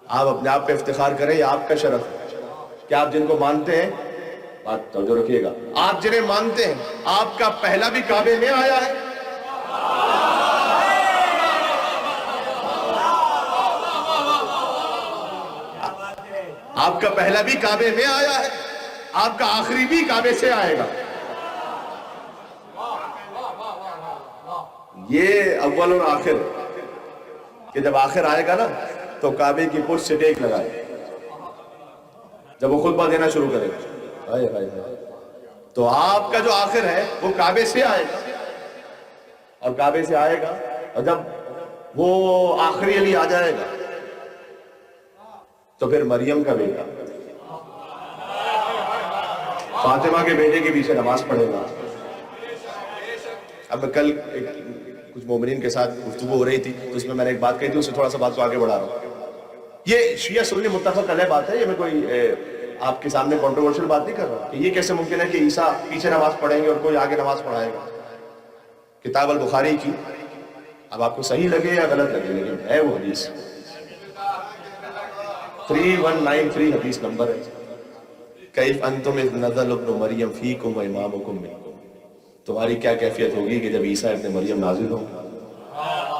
آپ اپنے آپ پہ افتخار کریں، یہ آپ کا شرف ہے کہ آپ جن کو مانتے ہیں، بات توجہ رکھیے گا، آپ جنہیں مانتے ہیں آپ کا پہلا بھی کعبے میں آیا ہے، آپ کا پہلا بھی کعبے میں آیا ہے، آپ کا آخری بھی کعبے سے آئے گا۔ یہ اول اور آخر کہ جب آخر آئے گا نا تو کعبے کی پشت سے ٹیک لگائے، جب وہ خطبہ دینا شروع کرے گا تو آپ کا جو آخر ہے وہ کعبے سے آئے گا، اور کعبے سے آئے گا، اور جب وہ آخری علی آ جائے گا تو پھر مریم کا بیٹا فاطمہ کے بیٹے کے پیچھے نماز پڑھے گا۔ اب کل کچھ مومنین کے ساتھ گفتگو ہو رہی تھی تو اس میں نے ایک بات کہی تھی، اس سے تھوڑا سا بات کو آگے بڑھا رہا ہوں۔ یہ شیعہ سنی متفق علیہ بات ہے، یہ میں کوئی آپ کے سامنے کنٹروورشل بات نہیں کر رہا کہ یہ کیسے ممکن ہے کہ عیسیٰ پیچھے نماز پڑھیں گے اور کوئی آگے نماز پڑھائے گا۔ کتاب البخاری کی، اب آپ کو صحیح لگے یا غلط لگے لیکن ہے وہ حدیث 3193 حدیث نمبر ہے، کیف انتم اذ نزل ابن مریم فیکم و امامکم منکم، تمہاری کیا کیفیت ہوگی کہ جب عیسیٰ ابن مریم نازل ہوں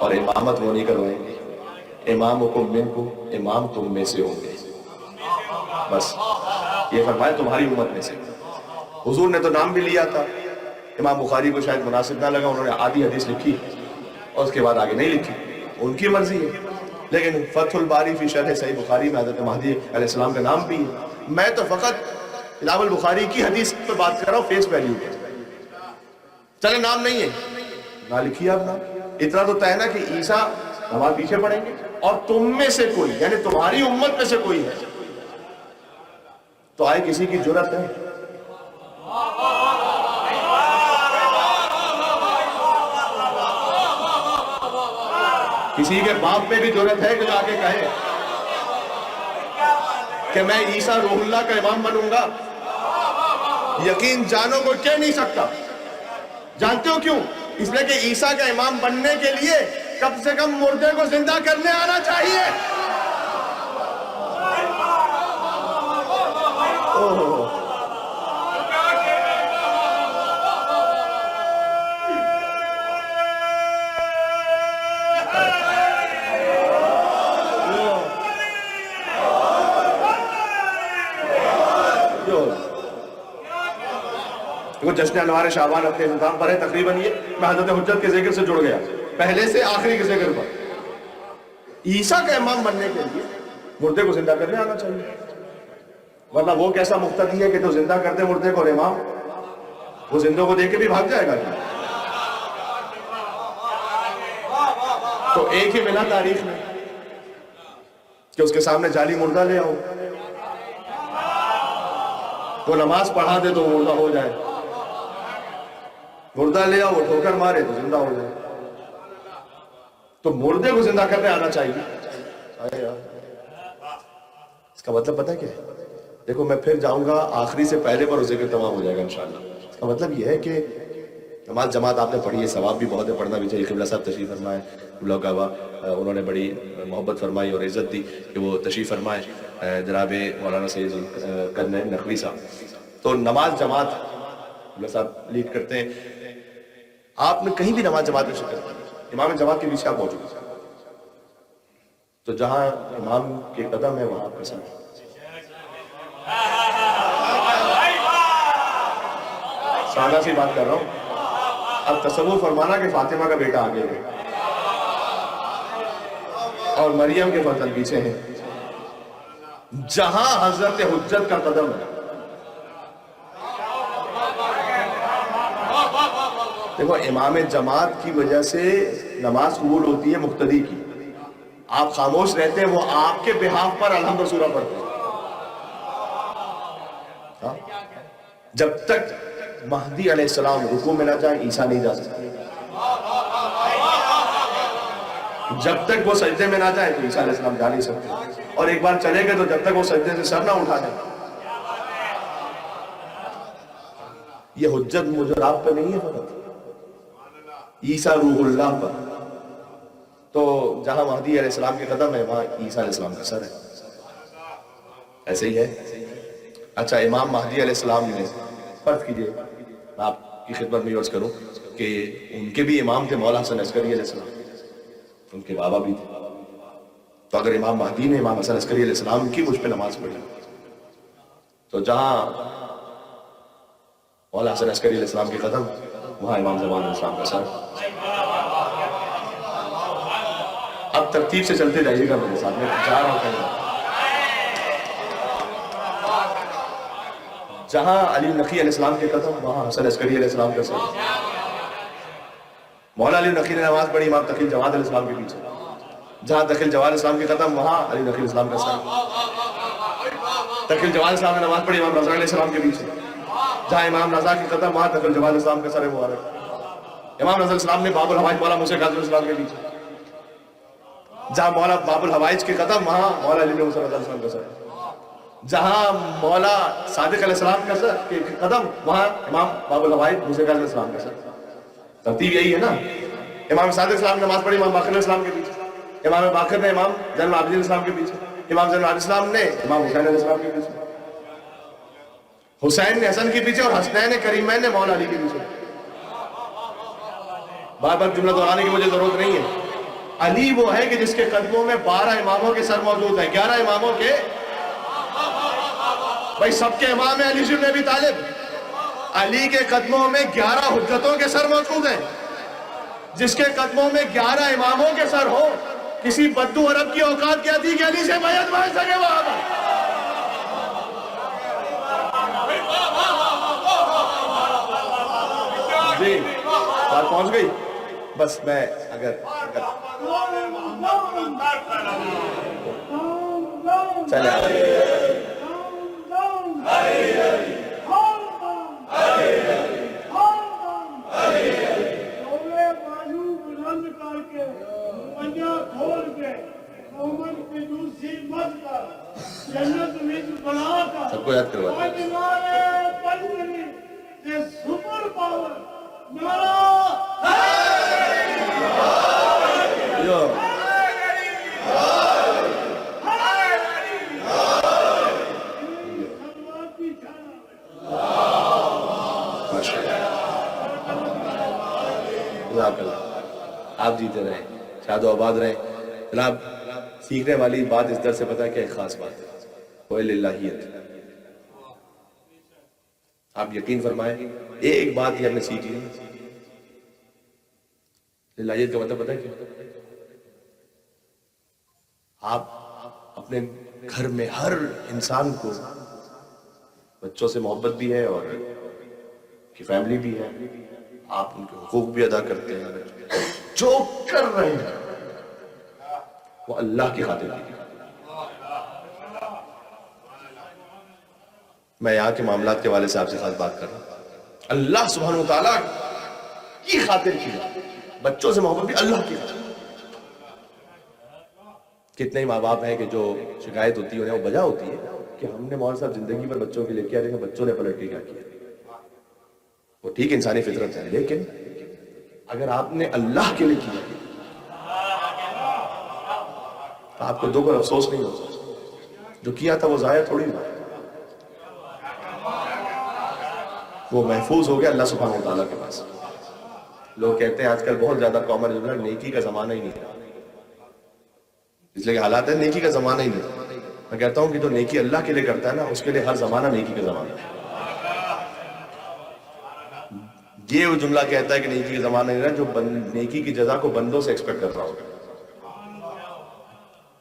اور امامت وہ نہیں کروائیں گے، امامکم منکم، امام تم میں سے ہوں گے، بس یہ فرمایا تمہاری امت میں سے۔ حضور نے تو نام بھی لیا تھا، امام بخاری کو شاید مناسب نہ لگا، انہوں نے آدھی حدیث لکھی اور اس کے بعد آگے نہیں لکھی، ان کی مرضی ہے، لیکن فتح الباری فی شرح صحیح بخاری میں حضرت مہدی علیہ السلام کا نام بھی ہے۔ میں تو فقط کتاب البخاری کی حدیث پر بات کر رہا ہوں، فیس ویلیو پر، چلے نام نہیں ہے نہ لکھیے آپ نام، اتنا تو طے نا کہ عیسیٰ نماز پیچھے پڑھیں گے اور تم میں سے کوئی، یعنی تمہاری امت میں سے کوئی ہے، تو آئے کسی کی جرت ہے کسی کے باپ میں بھی جرت ہے کہ جو آگے کہے کہ میں عیسیٰ روح اللہ کا امام بنوں گا؟ یقین جانو کوئی کہہ نہیں سکتا۔ جانتے ہو کیوں؟ اس لیے کہ عیسیٰ کا امام بننے کے لیے کم سے کم مردے کو زندہ کرنے آنا چاہیے۔ جشن انوار شعبان اپنے انتظام پر ہے، تقریباً یہ میں حضرت حجت کے ذکر سے جڑ گیا، پہلے سے آخری کے ذکر پر۔ عیسیٰ کا امام بننے کے لیے مردے کو زندہ کرنے آنا چاہیے، ورنہ وہ کیسا مقتدی ہے کہ جو زندہ کرتے مردے کو اور امام وہ زندوں کو دیکھ کے بھی بھاگ جائے گا۔ تو ایک ہی ملا تاریخ میں کہ اس کے سامنے جعلی مردہ لے آؤ، وہ نماز پڑھا دے تو وہ مردہ ہو جائے، مردہ لے آؤ وہ ٹھوکر مارے تو زندہ ہو جائے۔ تو مردے کو زندہ کرنے آنا چاہیے۔ اس کا مطلب پتہ کیا ہے؟ دیکھو میں پھر جاؤں گا آخری سے پہلے پر ذکر تمام ہو جائے گا انشاءاللہ۔ اس کا مطلب یہ ہے کہ نماز جماعت آپ نے پڑھی ہے، ثواب بھی بہت ہے، پڑھنا بھی چاہیے۔ قبلہ صاحب تشریف فرمائے، قبلہ کعبہ، انہوں نے بڑی محبت فرمائی اور عزت دی کہ وہ تشریف فرمائے، جناب مولانا سید القرنین نقوی صاحب۔ تو نماز جماعت قبلہ صاحب لیڈ کرتے ہیں، آپ نے کہیں بھی نماز جماعت میں شرکت کی، امام جماعت کے پیچھے آپ موجود ہیں، تو جہاں امام کے قدم ہے وہاں آپ کا سر۔ سادہ سی بات کر رہا ہوں، اب تصور فرمانا کہ فاطمہ کا بیٹا آگے ہے اور مریم کے برتن پیچھے ہیں، جہاں حضرت حجت کا قدم ہے۔ دیکھو امام جماعت کی وجہ سے نماز قبول ہوتی ہے مقتدی کی، آپ خاموش رہتے ہیں، وہ آپ کے بہاف پر الحمد سورہ پڑھتے ہیں۔ جب تک مہدی علیہ السلام رکوع میں نہ جائیں عیسیٰ نہیں جا سکتے، جب تک وہ سجدے میں نہ جائیں تو عیسیٰ علیہ السلام جا نہیں سکتے، اور ایک بار چلے گئے تو جب تک وہ سجدے سے سر نہ اٹھا دیں۔ یہ حجت مجھے آپ پہ نہیں ہے فقط، عیسیٰ روح اللہ پر۔ تو جہاں مہدی علیہ السلام کے قدم ہے وہاں عیسیٰ علیہ السلام کا سر ہے۔ ایسے ہی ہے. اچھا امام مہدی علیہ السلام نے فرض کیجئے میں آپ کی خدمت میں عرض کروں کہ ان کے بھی امام تھے مولا حسن عسکری علیہ السلام, ان کے بابا بھی تھے. تو اگر امام مہدی نے امام حسن عسکری علیہ السلام کی مجھ پہ نماز پڑھی تو جہاں مولا حسن عسکری علیہ السلام کے قدم وہاں امام زمان علیہ السلام کا سر. اب ترتیب سے چلتے جائیے گا میرے ساتھ, میں جا رہا ہوں کہیں. جہاں علی نقی علیہ السلام کے قدم وہاں حسن عسکری علیہ السلام کا سر. مولا علی نقی نے نماز پڑھی امام تقی الجواد علیہ السلام کے پیچھے. جہاں تقی الجواد علیہ السلام کے قدم وہاں علی نقی علیہ السلام کا سر. تقی الجواد علیہ السلام نے نماز پڑھی امام رضا علیہ السلام کے پیچھے. جہاں امام رضا کے قدم وہاں تقی الجواد علیہ السلام کا سر مبارک. امام رضا علیہ السلام نے باب الحوائج مولا موسیٰ کاظم علیہ السلام کے پیچھے. جہاں مولا باب الحوائج کے قدم وہاں مولا علی موسیٰ علیہ السلام کا سر. جہاں مولا صادق علیہ السلام کا سر کے قدم وہاں امام باب الحوائج موسیٰ کاظم علیہ السلام کا سر. ترتیب یہی ہے نا. امام صادق علیہ السلام نے نماز پڑھی امام باقر علیہ السلام کے پیچھے. امام باقر نے امام زین العابدین علیہ السلام کے پیچھے. امام زین العابدین علیہ السلام نے امام حسین علیہ السلام کے پیچھے. حسین نے حسن کے پیچھے اور حسنین کریمین نے مولا علی کے پیچھے. بار بار جملہ دہرانے کی مجھے ضرورت نہیں ہے. علی وہ ہے کہ جس کے قدموں میں 12 اماموں کے سر موجود ہیں. 11 اماموں کے, بھائی سب کے امام ہیں علی بن ابی طالب. علی کے قدموں میں 11 حجتوں کے سر موجود ہیں. جس کے قدموں میں 11 اماموں کے سر ہو, کسی بدو عرب کی اوقات کیا تھی کہ علی سے بیعت مانگ سکے وہاں پر. جی بات پہنچ گئی. بس میں اگر چلے سب کو یاد کروا آپ جیتے رہیں, شاد و آباد رہیں. جناب سیکھنے والی بات اس در سے پتہ ہے کہ ایک خاص بات ہے, وہ للہیت. آپ یقین فرمائیں ایک بات ہی ہم نے سیکھ لی. للہیت کا مطلب پتہ ہے کیا؟ آپ اپنے گھر میں ہر انسان کو, بچوں سے محبت بھی ہے اور کی فیملی بھی ہے, آپ ان کے حقوق بھی ادا کرتے ہیں. جو کر رہے ہیں وہ اللہ کی خاطر کی. میں یہاں کے معاملات کے والے سے آپ سے خاص بات کر رہا ہوں. اللہ سبحانہ وتعالیٰ کی خاطر کی, بچوں سے محبت بھی اللہ کی خاطر. کتنے ہی ماں باپ ہیں کہ جو شکایت ہوتی ہے انہیں وہ وجہ ہوتی ہے کہ ہم نے مولانا صاحب زندگی پر بچوں کے لیے کیا, لیکن بچوں نے پلٹ کے کیا کیا. وہ ٹھیک انسانی فطرت ہے, لیکن اگر آپ نے اللہ کے لیے کیا تو آپ کو دکھ اور افسوس نہیں ہوتا. جو کیا تھا وہ ضائع تھوڑی ہوا, وہ محفوظ ہو گیا اللہ سبحانہ وتعالیٰ کے پاس. لوگ کہتے ہیں آج کل بہت زیادہ کامن ہے نیکی کا زمانہ ہی نہیں ہے, اس لیے کہ حالات ہے نیکی کا زمانہ ہی نہیں. میں کہتا ہوں کہ جو نیکی اللہ کے لیے کرتا ہے نا, اس کے لیے ہر زمانہ نیکی کا زمانہ ہے. یہ وہ جملہ کہتا ہے کہ نیکی کا زمانہ نہیں رہا جو نیکی کی جزا کو بندوں سے ایکسپیکٹ کر رہا ہوگا.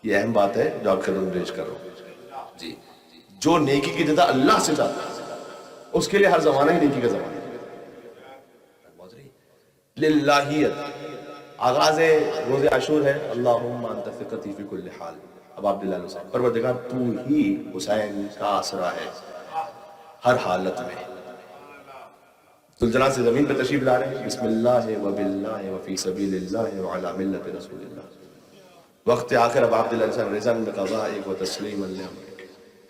یہ اہم بات ہے جو آپ کے روم ریج کر رہا ہوں. جی جو نیکی کی جزا اللہ سے چاہتا ہے اس کے لیے ہر زمانہ ہی نیکی کا زمانہ ہے. للہیت آغاز روز عاشور ہے, اللہم انت ثقتی فی کل حال. اب عبداللہ حسین پروردگار تو ہی حسین کا آسرا ہے ہر حالت میں. سلطنات سے زمین پہ تشریف لا رہے ہیں. بسم اللہ و باللہ و فی سبیل اللہ و علی ملت رسول اللہ. وقت آخر اب عبداللہ حسین رضا بقضائک و تسلیم اللہ.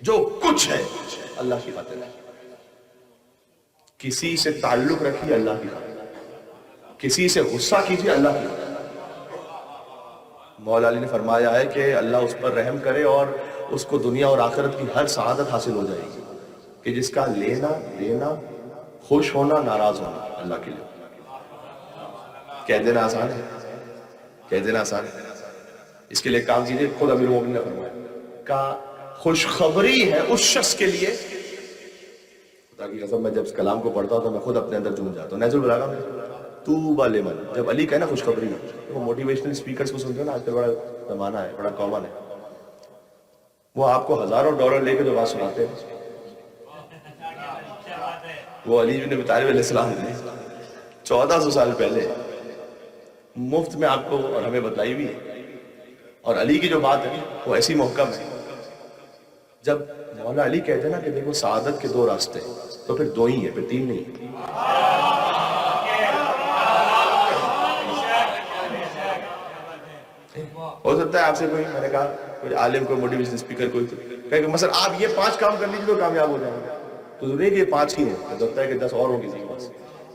جو کچھ ہے اللہ کی خاطر ہے. کسی سے تعلق رکھیے اللہ کی خاطر, کسی سے غصہ کیجیے اللہ کی خاطر. مولا علی نے فرمایا ہے کہ اللہ اس پر رحم کرے اور اس کو دنیا اور آخرت کی ہر سعادت حاصل ہو جائے گی کہ جس کا لینا دینا خوش ہونا ناراض ہونا اللہ کے لیے. کہہ دینا آسان ہے, کہہ دینا آسان ہے. اس کے لیے کام کیجیے, خود امیر المومنین نے فرمایا کہ خوشخبری ہے اس شخص کے لیے. خدا کی قسم میں جب اس کلام کو پڑھتا ہوں تو میں خود اپنے اندر جھوم جاتا ہوں. نازل بلاغہ میں طوبیٰ لمن, جب علی کہے نا خوشخبری ہے, وہ موٹیویشنل اسپیکرز کو سنتے ہو نا, آج کل بڑا زمانہ ہے, بڑا کامن ہے, وہ آپ کو $1000 لے کے جو بات سناتے ہیں, وہ علی بن ابی طالب علیہ السلام نے 1400 سال پہلے مفت میں آپ کو اور ہمیں بتلائی بھی ہے. اور علی کی جو بات ہے وہ ایسی محکم ہے, جب مولا علی کہتے ہیں نا کہ دیکھو سعادت کے 2 راستے, تو پھر 2 ہی ہیں, پھر 3 نہیں. ہو سکتا ہے آپ سے کوئی, میں نے کہا کوئی عالم, کوئی موٹیویشن اسپیکر, کوئی کہے کہ مثلا آپ یہ 5 کام کر لیجیے تو کامیاب ہو جائیں گے, تو ضروری ہے کہ یہ 5 ہی ہیں, ہو سکتا ہے کہ 10 اور ہوں کسی کے پاس,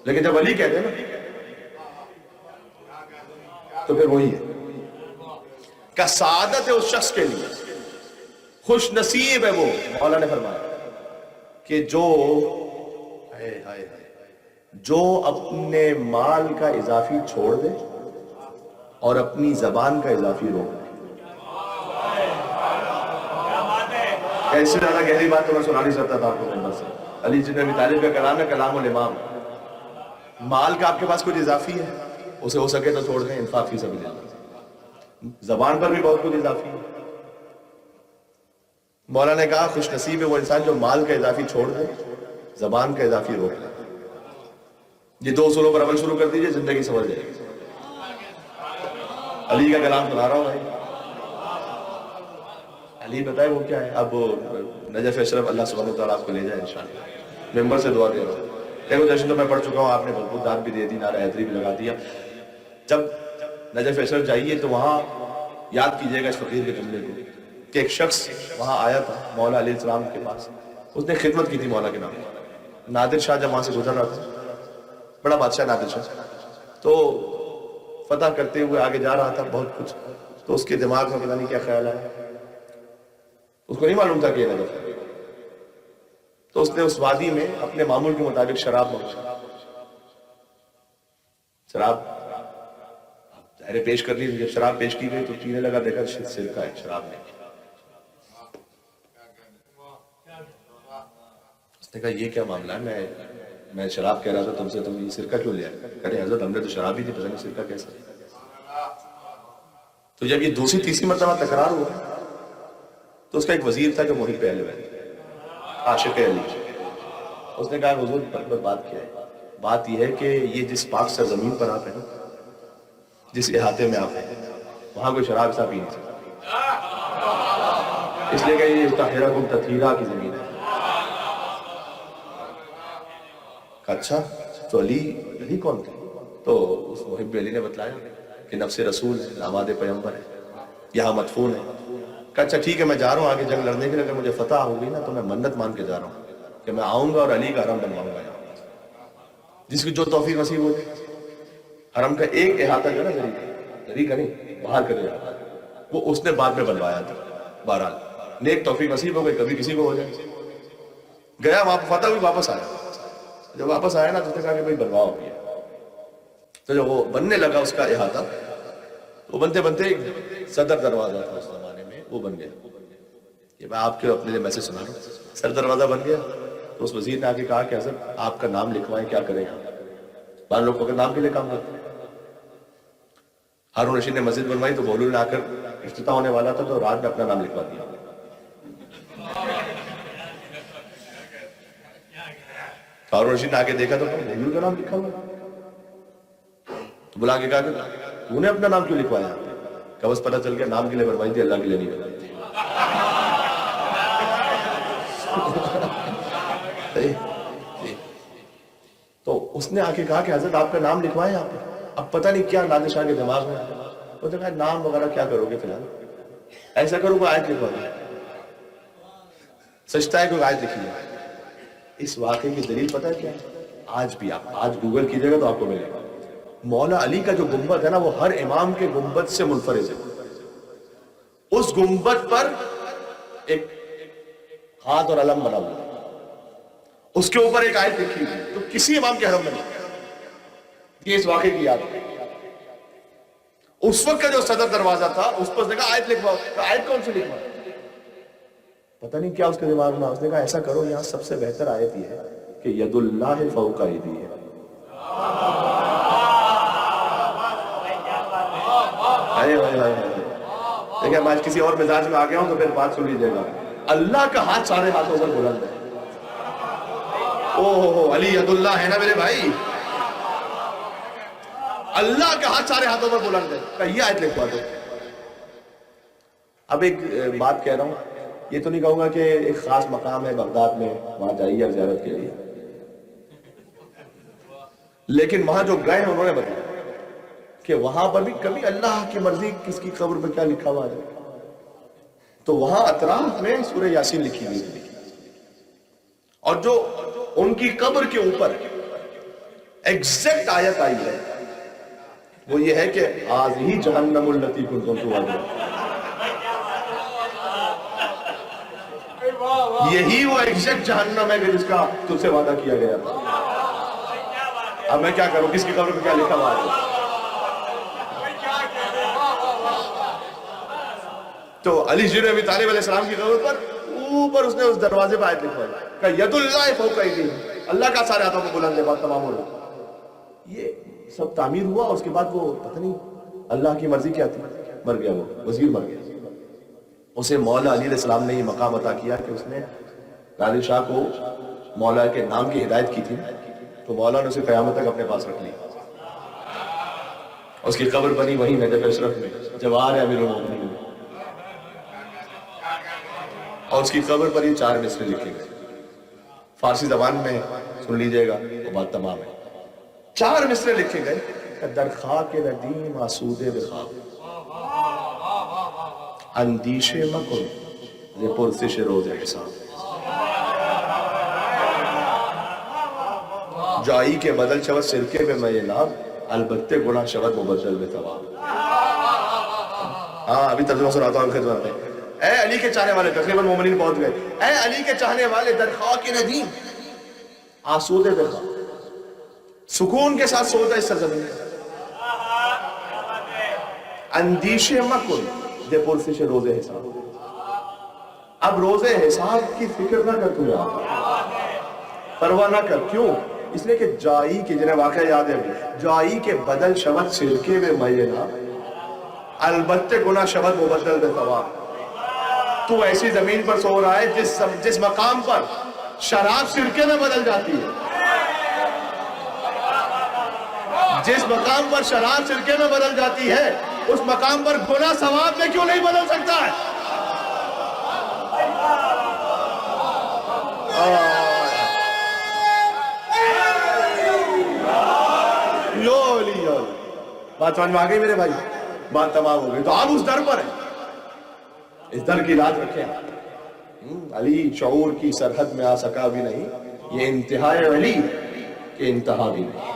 لیکن جب علی کہتے ہیں نا تو پھر وہی ہے کہ سعادت ہے اس شخص کے لیے, خوش نصیب ہے وہ. مولا نے فرمایا کہ جو اپنے مال کا اضافی چھوڑ دے اور اپنی زبان کا اضافی روک دے. ایسے زیادہ گہری بات تو میں سنا نہیں سکتا تھا آپ کو ممبر سے. علی بن ابی طالب کا کلام ہے, کلام الامام. مال کا آپ کے پاس کچھ اضافی ہے, اسے ہو سکے تو چھوڑ دیں, انفاق فی سبیل اللہ. زبان پر بھی بہت کچھ اضافی ہے. مولا نے کہا خوش نصیب ہے وہ انسان جو مال کا اضافی چھوڑ دے, زبان کا اضافی روک لے. یہ 2 اصولوں پر عمل شروع کر دیجئے, زندگی سنور جائے گی. علی کا کلام سنا رہا ہوں بھائی. علی بتائے وہ کیا ہے. اب نجف اشرف اللہ سبحانہ وتعالیٰ آپ کو لے جائے انشاءاللہ, ممبر سے دعا دے رہا ہوں. دیکھو جشن تو میں پڑھ چکا ہوں, آپ نے بھرپور داد بھی دے دی, نعرہ حیدری بھی لگا دیا. جب نجف اشرف جائیے تو وہاں یاد کیجئے گا اس فقیر کے جملے کو کہ ایک شخص وہاں آیا تھا مولا علیہ السلام کے پاس, اس نے خدمت کی تھی مولا کے نام. نادر شاہ جب وہاں سے گزر رہا تھا, بڑا بادشاہ نادر شاہ, تو فتح کرتے ہوئے آگے جا رہا تھا بہت کچھ, تو اس کے دماغ میں پتہ نہیں کیا خیال آیا, اس کو نہیں معلوم تھا کہ یہ نجف ہے. تو اس نے اس وادی میں اپنے معمول کے مطابق شراب مانگی. شراب ظاہر پیش کر لی. جب شراب پیش کی گئی تو پینے لگا, دیکھا سرکہ ہے, شراب نہیں. اس نے کہا یہ کیا معاملہ ہے, میں شراب کہہ رہا تھا تم سے, تم یہ سرکہ کیوں لیا؟ کہتے حضرت ہم نے تو شراب ہی تھی, پتہ نہیں سرکہ کیسا. تو جب یہ 2ری 3ری مرتبہ تکرار ہوا تو اس کا ایک وزیر تھا جو محب اہل بیت, عاشق علی. اس نے کہا حضور بات کیا ہے؟ بات یہ ہے کہ یہ جس پاک سرزمین پر آپ ہیں, جس احاطے میں آپ ہیں, وہاں کوئی شراب ایسا پی نہیں سکتا, اس لیے کہ یہ طاہرکم تطہیرا کی زمین ہے. اچھا تو علی کون تھے؟ تو اس محب علی نے بتلایا کہ نفس رسول ہے, داماد پیغمبر ہے, یہاں مدفون ہے. کہا اچھا ٹھیک ہے, میں جا رہا ہوں آگے جنگ لڑنے کے لیے, اگر مجھے فتح ہوگی نا تو میں منت مان کے جا رہا ہوں کہ میں آؤں گا اور علی کا حرم بنواؤں گا یہاں, جس کی جو توفیق نصیب ہو جائے. حرم کا ایک احاطہ جو ہے نا ذری کا نہیں, باہر کا جو احاطہ, وہ اس نے بعد میں بنوایا تھا. بہرحال نیک توفیق نصیب ہو گئی, کبھی کسی کو ہو جائے. گیا وہاں فتح ہوئی, واپس آیا. جب واپس آیا نا تو اس نے کہا کہ بھائی بنواؤ بھی. تو جب وہ بننے لگا اس کا احاطہ, تو بنتے بنتے صدر دروازہ تھا اس زمانے میں, وہ بن گیا. یہ میں آپ کے اپنے لیے میسج سنا رہا ہوں. صدر دروازہ بن گیا تو اس وزیر نے آ کے کہا کہ حضرت آپ کا نام لکھوائیں, کیا کریں یہاں. بعض لوگ اگر نام کے لیے کام کرتے ہیں. ہارون رشید نے مسجد بنوائی تو بہلول نے آ کر افتتاح ہونے والا تھا تو رات میں اپنا نام لکھوا دیا. ہارون رشید نے آ کے دیکھا تو بہلول کا نام لکھا ہوا, تو بلا کے کہا کہ تو نے اپنا نام کیوں لکھوایا؟ کہ بس پتہ چل گیا نام کے لیے بنوائی تھی, اللہ کے لیے نہیں بنوائی تھی. تو اس نے آ کے کہا کہ حضرت آپ کا نام لکھوائیں یہاں پہ. اب پتہ نہیں کیا نادر شاہ کے دماغ میں, وہ تو کہا نام وغیرہ کیا کرو گے فی الحال, ایسا کرو کوئی آیت لکھوا دو. سچتا ہے کوئی آیت لکھی ہے. اس واقعے کی دلیل پتہ ہے کیا ہے؟ آج بھی آپ آج گوگل کیجئے گا تو آپ کو ملے گا. مولا علی کا جو گنبد ہے نا, وہ ہر امام کے گنبد سے منفرد ہے. اس گنبد پر ایک ہاتھ اور علم بنا ہوا، اس کے اوپر ایک آیت لکھی ہوئی، تو کسی امام کے حرم میں نہیں. یہ اس واقعے کی یاد ہے. اس وقت کا جو صدر دروازہ تھا اس پر اس نے کہا آیت لکھواؤ. آیت کون سی لکھواؤ؟ پتہ نہیں کیا اس کے دماغ میں. اس نے کہا ایسا کرو، یہاں سب سے بہتر آیت یہ ہے کہ ید اللہ فوق ایدیہم. دیکھیں میں آج کسی اور مزاج میں آ گیا ہوں تو پھر بات سن لیجیے گا. اللہ کا ہاتھ سارے ہاتھوں پر بلند ہے. اوہ علی ید اللہ ہے نا میرے بھائی. اللہ کا ہاتھ سارے ہاتھوں پر بلند ہے. کہ یہ آیت لکھوا دو. اب ایک بات کہہ رہا ہوں، یہ تو نہیں کہوں گا کہ ایک خاص مقام ہے بغداد میں وہاں جائیے زیارت کے لیے، لیکن وہاں جو گئے ہیں انہوں نے بتایا کہ وہاں پر بھی کبھی اللہ کی مرضی کس کی قبر پہ کیا لکھا ہوا ہے. تو وہاں اطراف میں سورہ یاسین لکھی ہوئی ہے، اور جو ان کی قبر کے اوپر ایگزیکٹ آیت آئی ہے وہ یہ ہے کہ ہذہ جہنم التی کنتم توعدون. یہی وہ ایگزیکٹ جہنم ہے کہ جس کا تجھ سے وعدہ کیا گیا تھا. اب میں کیا کروں، کس کی قبر پہ کیا لکھا ہوا ہے؟ تو علی جن ابی طالب علیہ السلام کی قبر پر اوپر اس نے اس دروازے پہ آیت لکھوائی کہ ید اللہ فوق ایدیہم، اللہ کا سارے ہاتھوں کو بلند ہے. بات تمام ہو رہا. یہ سب تعمیر ہوا، اس کے بعد وہ پتہ نہیں اللہ کی مرضی کیا تھی، مر گیا، وہ وزیر مر گیا. اسے مولا علی علیہ السلام نے یہ مقام عطا کیا کہ اس نے نادر شاہ کو مولا کے نام کی ہدایت کی تھی، تو مولا نے اسے قیامت تک اپنے پاس رکھ لیا. اس کی قبر بنی وہیں نجف اشرف میں، جوار امیر المومنین میں، اور اس کی قبر پر یہ 4 مصرے لکھے گئے. فارسی زبان میں سن لیجئے گا وہ بات تمام ہے. 4 مصرے لکھے گئے. در خاک ندیم آسودے بخواب، اندیشے مکن ز پرسش روز حساب. جائی کے بدل شود سرکے میں میں ناب، البتے گناہ شود مبدل میں ثواب. ہاں ابھی ترجمہ سناتا ہوں خدمت میں. اے علی کے چاہنے والے، تقریباً مومنین پہنچ گئے. اے علی کے چاہنے والے، در خاک ندیم آسودے بخواب، سکون کے ساتھ سوتا اس سرزمین. اندیشے مکن دے پرسش روز حساب. اب روز حساب کی فکر نہ کر، تو یار پرواہ نہ کر. کیوں؟ اس لیے کہ جائی کے، جنہیں واقعہ یاد ہے، جائی کے بدل شود سرکے میں مینا، البتے گناہ شود مبدل بے ثواب. تو ایسی زمین پر سو رہا ہے جس مقام پر شراب سرکے میں بدل جاتی ہے، جس مقام پر شراب سرکے میں بدل جاتی ہے، اس مقام پر گناہ ثواب میں کیوں نہیں بدل سکتا ہے؟ بات سمجھ میں آ گئی میرے بھائی؟ بات تمام ہو گئی. تو آپ اس در پر ہیں، اس در کی لاج رکھیں. علی شعور کی سرحد میں آ سکا بھی نہیں، یہ انتہائے علی کہ انتہا بھی نہیں.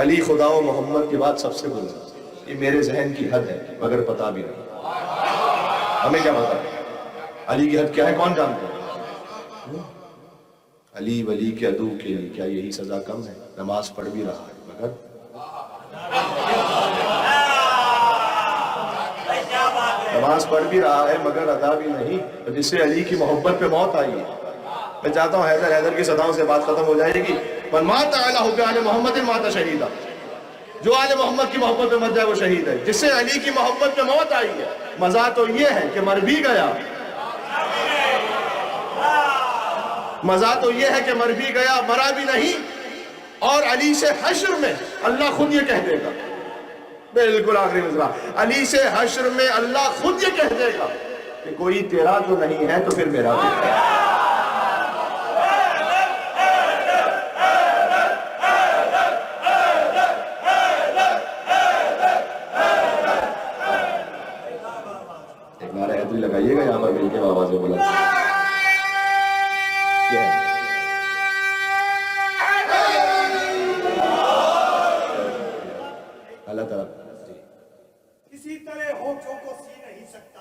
علی خدا و محمد کی بات سب سے بلند، یہ میرے ذہن کی حد ہے مگر پتہ بھی نہیں. ہمیں کیا پتا علی کی حد کیا ہے؟ کون جانتا ہے؟ علی ولی کے عدو کے لیے کیا یہی سزا کم ہے؟ نماز پڑھ بھی رہا ہے مگر نماز پڑھ بھی رہا ہے مگر ادا بھی نہیں. جس سے علی کی محبت پہ موت آئی ہے. میں چاہتا ہوں حیدر کی صداؤں سے بات ختم ہو جائے گی. من مات علی حب آل محمد مات شہیدا، جو آل محمد کی محبت پہ مر جائے وہ شہید ہے. جس سے علی کی محبت پہ موت آئی ہے، مزہ تو یہ ہے کہ مر بھی گیا، مزہ تو یہ ہے کہ مر بھی گیا، مرا بھی نہیں. اور علی سے حشر میں اللہ خود یہ کہہ دے گا، بالکل آخری مصرع، علی سے حشر میں اللہ خود یہ کہہ دے گا کہ کوئی تیرا تو نہیں ہے تو پھر میرا بھی ہے. ایک نعرہ حیدری لگائیے گا یہاں پر مل کے آواز میں بولا. اللہ تعالیٰ کسی طرح ہونٹوں کو سی نہیں سکتا،